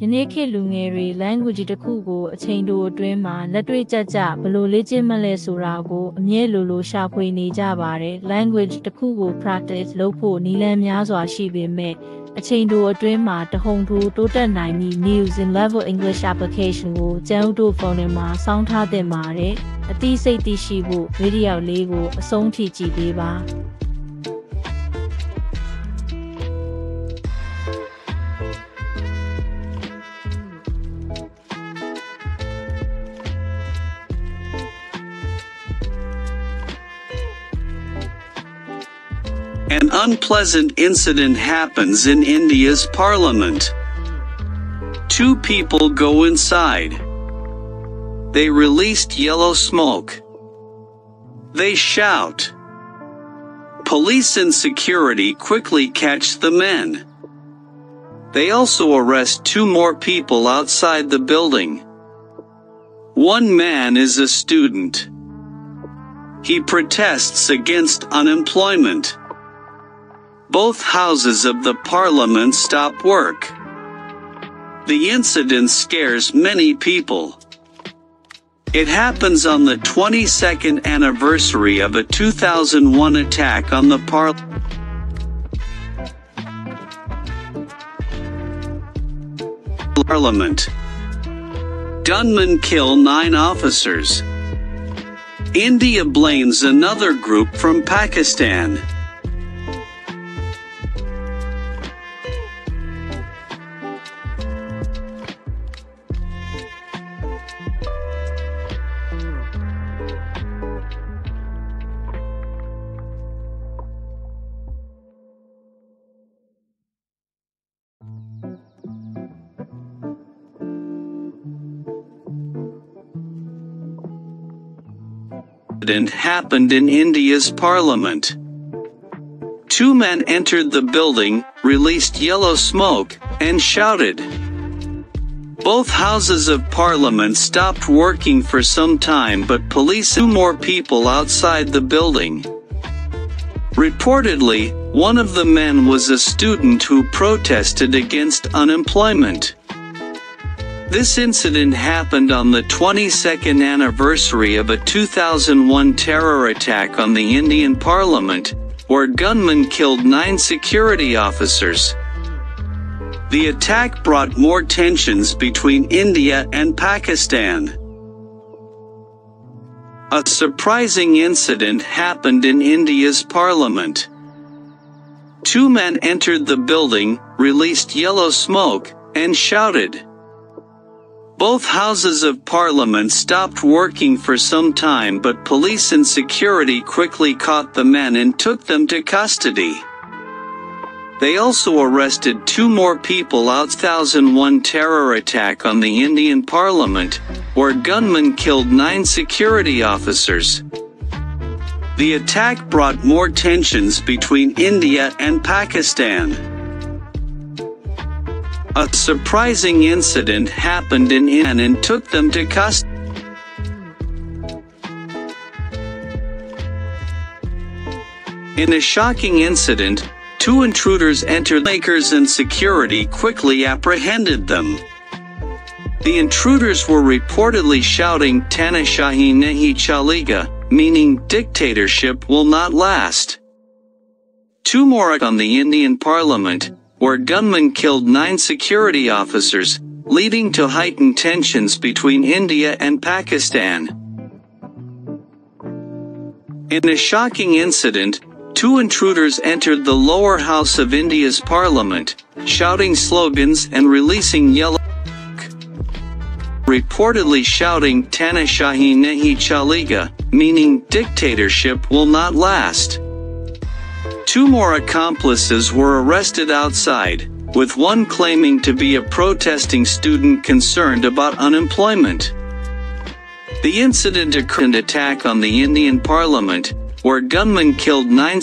ယနေ့ခေတ်လူငယ်တွေ language တစ်ခုကိုအချိန်တိုအတွင်းမှာလက်တွေ့ကျကျဘယ်လိုလေ့ကျင့်မလဲဆိုတာကိုအမြဲလိုရှာဖွေနေကြပါတယ်။ language တစ်ခုကို practice လုပ်ဖို့နည်းလမ်းများစွာရှိပေမဲ့အချိန်တိုအတွင်းမှာတဟုန်ထိုးတိုးတက်နိုင်ပြီး News in Level English application ကိုကျန်းတို့ဖုန်းထဲမှာစောင်းထားသင့်ပါတယ်။အသိစိတ်သိရှိဖို့ဗီဒီယိုလေးကိုအဆုံးထိကြည့်ပေးပါ။ An unpleasant incident happens in India's parliament. Two people go inside. They released yellow smoke. They shout. Police and security quickly catch the men. They also arrest two more people outside the building. One man is a student. He protests against unemployment. Both houses of the parliament stop work. The incident scares many people. It happens on the 22nd anniversary of a 2001 attack on the parliament. Gunmen kill 9 officers. India blames another group from Pakistan. Incident happened in India's parliament. Two men entered the building, released yellow smoke, and shouted. Both houses of parliament stopped working for some time, but police and more people outside the building. Reportedly, one of the men was a student who protested against unemployment. This incident happened on the 22nd anniversary of a 2001 terror attack on the Indian parliament, where gunmen killed 9 security officers. The attack brought more tensions between India and Pakistan. A surprising incident happened in India's parliament. Two men entered the building, released yellow smoke, and shouted. Both houses of parliament stopped working for some time, but police and security quickly caught the men and took them to custody. They also arrested 2 more people out 2001 terror attack on the Indian parliament, where gunmen killed 9 security officers. The attack brought more tensions between India and Pakistan. A surprising incident happened in India and took them to custody. In a shocking incident, 2 intruders entered. Makers and security quickly apprehended them. The intruders were reportedly shouting "Tanashahi nahi chalega," meaning dictatorship will not last. 2 more on the Indian parliament, where gunmen killed 9 security officers, leading to heightened tensions between India and Pakistan. In a shocking incident, 2 intruders entered the lower house of India's parliament, shouting slogans and releasing yellow smoke. Reportedly shouting "Tanashahi nahi chalega," meaning dictatorship will not last. 2 more accomplices were arrested outside, with one claiming to be a protesting student concerned about unemployment. The incident occurred in an attack on the Indian parliament, where gunmen killed 9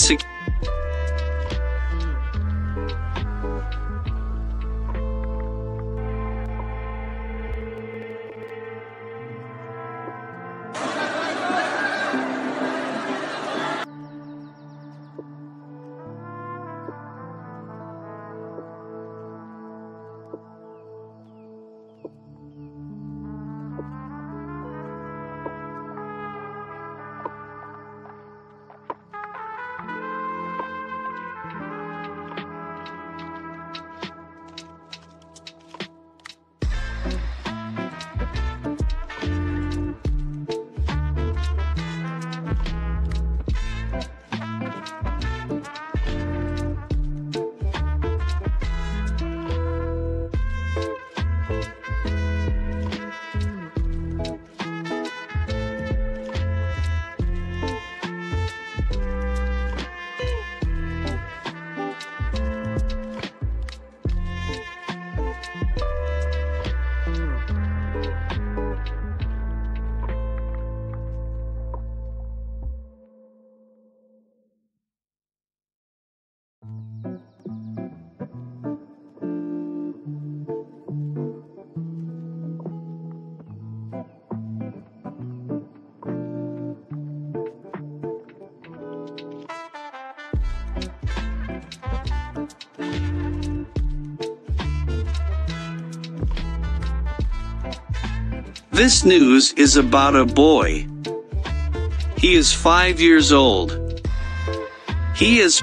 This news is about a boy. He is 5 years old. He is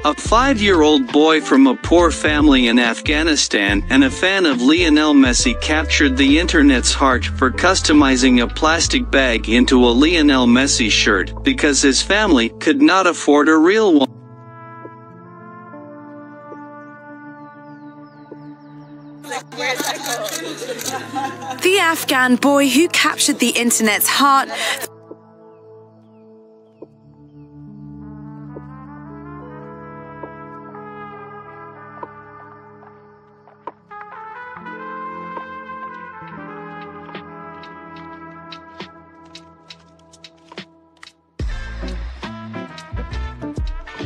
a 5-year-old boy from a poor family in Afghanistan and a fan of Lionel Messi captured the internet's heart for customizing a plastic bag into a Lionel Messi shirt because his family could not afford a real one. The Afghan boy who captured the internet's heart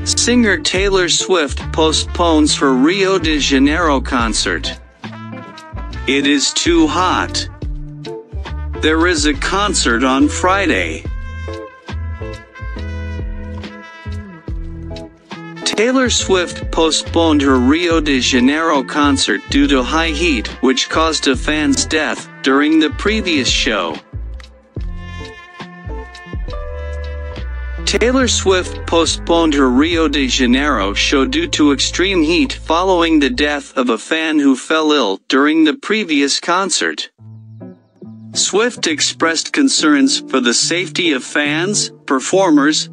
Singer Taylor Swift postpones her Rio de Janeiro concert. It is too hot. There is a concert on Friday. Taylor Swift postponed her Rio de Janeiro concert due to high heat, which caused a fan's death during the previous show. Taylor Swift postponed her Rio de Janeiro show due to extreme heat following the death of a fan who fell ill during the previous concert. Swift expressed concerns for the safety of fans, performers,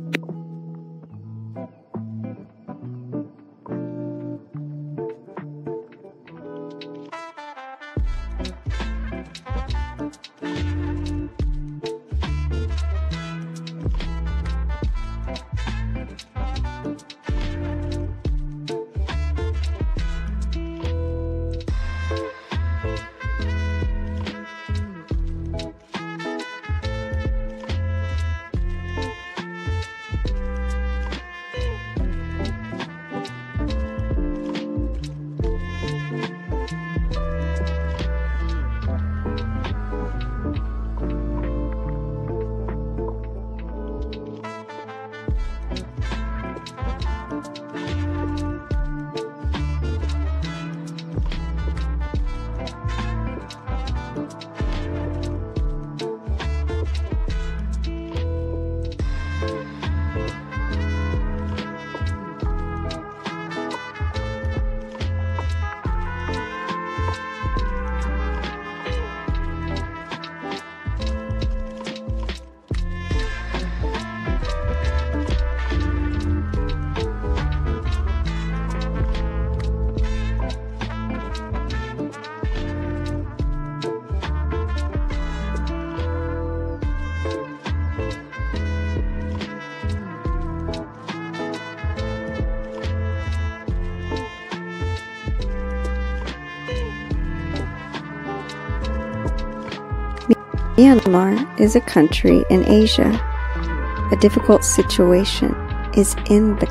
Myanmar is a country in Asia. A difficult situation is in the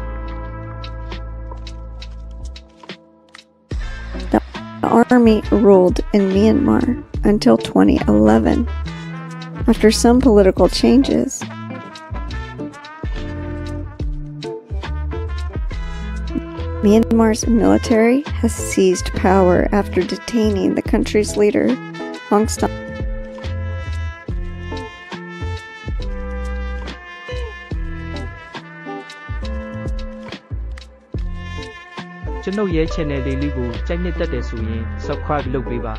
army ruled in Myanmar until 2011. After some political changes, Myanmar's military has seized power after detaining the country's leader, Aung San. Channel ရဲ့ channel လေးကိုကြိုက်နှစ်သက်တယ်ဆိုရင် subscribe လုပ်ပေးပါ